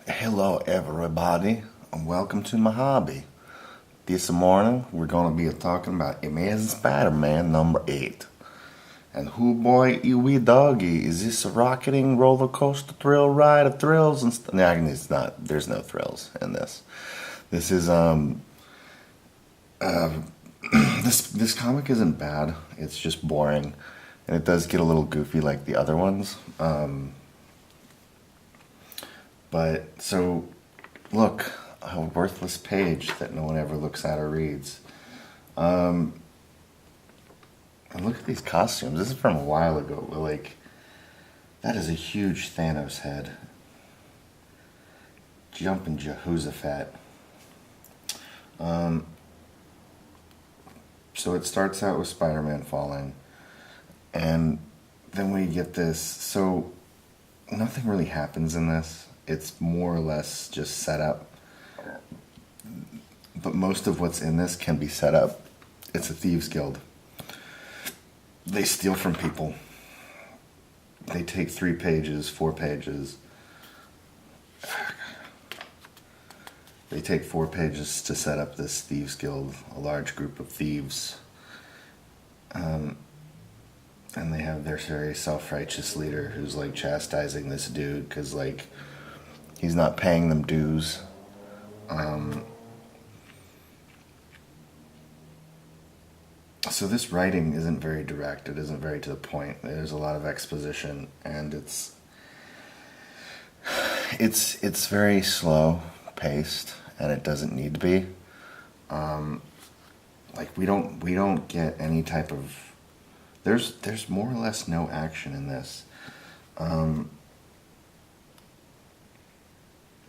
Hello everybody and welcome to my hobby. This morning we're going to be talking about Amazing Spider-Man number 8. And who boy wee doggy, is this a rocketing roller coaster thrill ride of thrills and no, it's not. There's no thrills in this. This is this comic isn't bad. It's just boring. And it does get a little goofy like the other ones. But so, look, a worthless page that no one ever looks at or reads. And look at these costumes. This is from a while ago. But like, that is a huge Thanos head. Jumping Jehoshaphat. So it starts out with Spider-Man falling. And then we get this. So nothing really happens in this. It's more or less just set up. But most of what's in this can be set up. It's a thieves guild. They steal from people. They take 3 pages, 4 pages. They take 4 pages to set up this thieves guild, a large group of thieves. And they have their very self-righteous leader who's like chastising this dude because like he's not paying them dues. So this writing isn't very direct. It isn't very to the point. There's a lot of exposition, and it's very slow paced, and it doesn't need to be. Like we don't get any type of. There's more or less no action in this.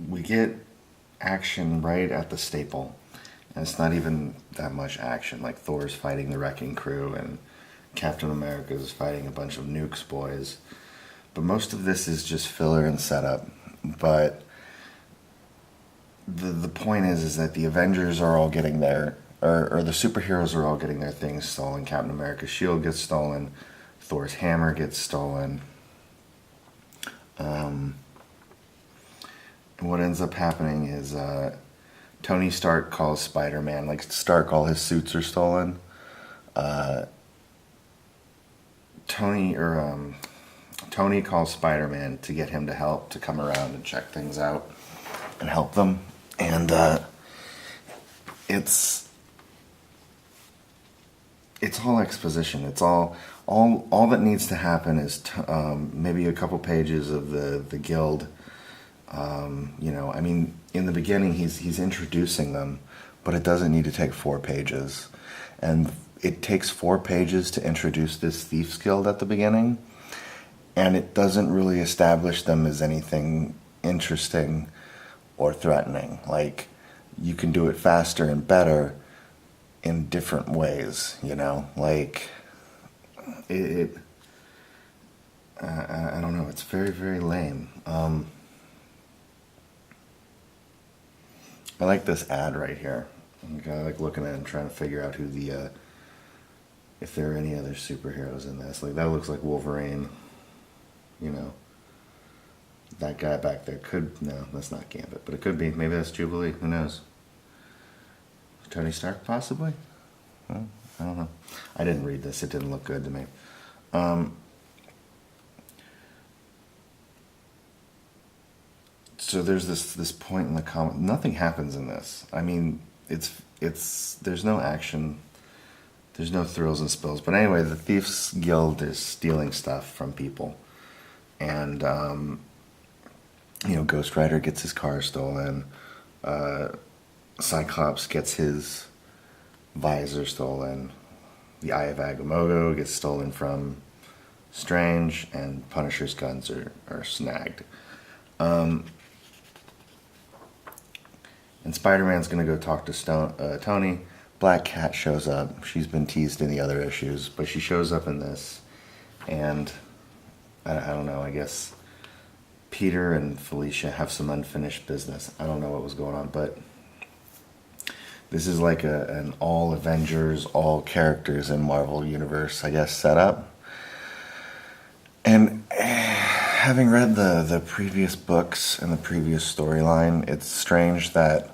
We get action right at the staple, and it's not even that much action. Like Thor's fighting the Wrecking Crew, and Captain America's fighting a bunch of Nukes boys. But most of this is just filler and setup. But the point is that the Avengers are all getting their, or the superheroes are all getting their things stolen. Captain America's shield gets stolen. Thor's hammer gets stolen. And what ends up happening is Tony Stark calls Spider-Man, like Stark, all his suits are stolen. Tony calls Spider-Man to get him to help, to come around and check things out and help them. And it's all exposition. It's all that needs to happen is maybe a couple pages of the guild. I mean, in the beginning he's introducing them, but it doesn't need to take 4 pages. And it takes 4 pages to introduce this Thieves Guild at the beginning, and it doesn't really establish them as anything interesting or threatening. Like, you can do it faster and better in different ways, like I don't know, it's very, very lame. I like this ad right here. I like looking at it and trying to figure out who if there are any other superheroes in this. Like, that looks like Wolverine. That guy back there no, that's not Gambit, but it could be. Maybe that's Jubilee. Who knows? Tony Stark, possibly? Well, I don't know. I didn't read this. It didn't look good to me. So there's this point in the comic. Nothing happens in this. I mean, there's no action. There's no thrills and spills. But anyway, the Thieves Guild is stealing stuff from people. And, Ghost Rider gets his car stolen. Cyclops gets his visor stolen. The Eye of Agamotto gets stolen from Strange. And Punisher's guns are snagged. And Spider-Man's going to go talk to Tony. Black Cat shows up. She's been teased in the other issues, but she shows up in this. And I don't know, I guess Peter and Felicia have some unfinished business. I don't know what was going on, but this is like an all Avengers, all characters in Marvel Universe, I guess, setup. And having read the previous books and the previous storyline, it's strange that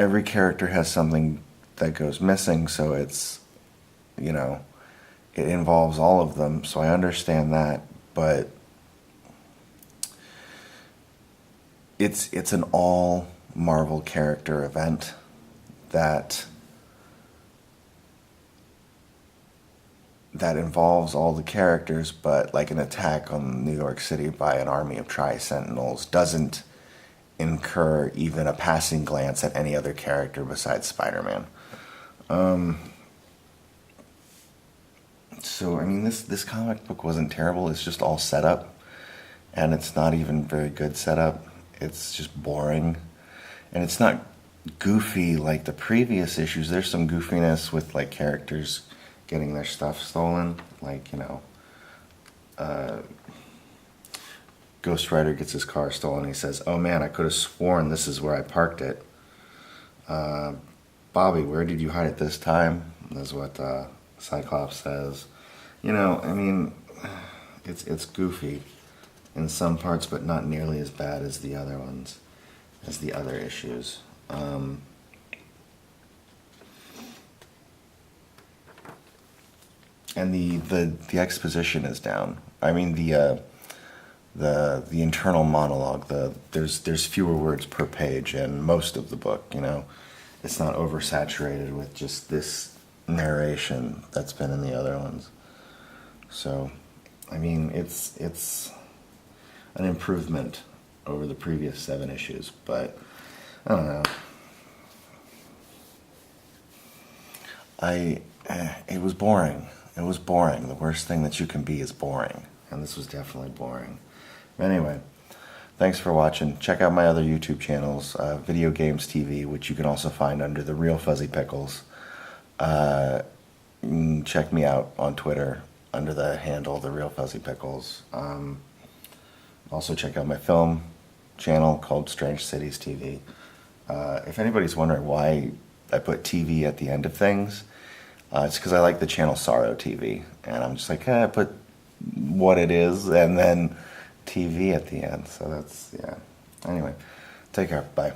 every character has something that goes missing, so it's, you know, it involves all of them, so I understand that, but it's an all Marvel character event that involves all the characters, but like an attack on New York City by an army of Tri-Sentinels doesn't incur even a passing glance at any other character besides Spider-Man. So, I mean, this comic book wasn't terrible. It's just all setup, and it's not even very good setup. It's just boring, and it's not goofy like the previous issues. There's some goofiness with like characters getting their stuff stolen, like, you know, Ghost Rider gets his car stolen. He says, "Oh man, I could have sworn this is where I parked it. Bobby, where did you hide it this time?" That's what Cyclops says. You know, I mean, it's goofy in some parts, but not nearly as bad as the other ones, as the other issues. And the exposition is down. I mean, the internal monologue. There's fewer words per page in most of the book. You know, it's not oversaturated with just this narration that's been in the other ones. So, I mean, it's an improvement over the previous 7 issues, but I don't know. It was boring. It was boring. The worst thing that you can be is boring, and this was definitely boring. Anyway, thanks for watching. Check out my other YouTube channels, Video Games TV, which you can also find under The Real Fuzzy Pickles. You can check me out on Twitter under the handle The Real Fuzzy Pickles. Also check out my film channel called Strange Cities TV. If anybody's wondering why I put TV at the end of things, it's because I like the channel Sorrow TV, and I'm just like, I put what it is and then TV at the end. So that's, yeah. Anyway, take care. Bye.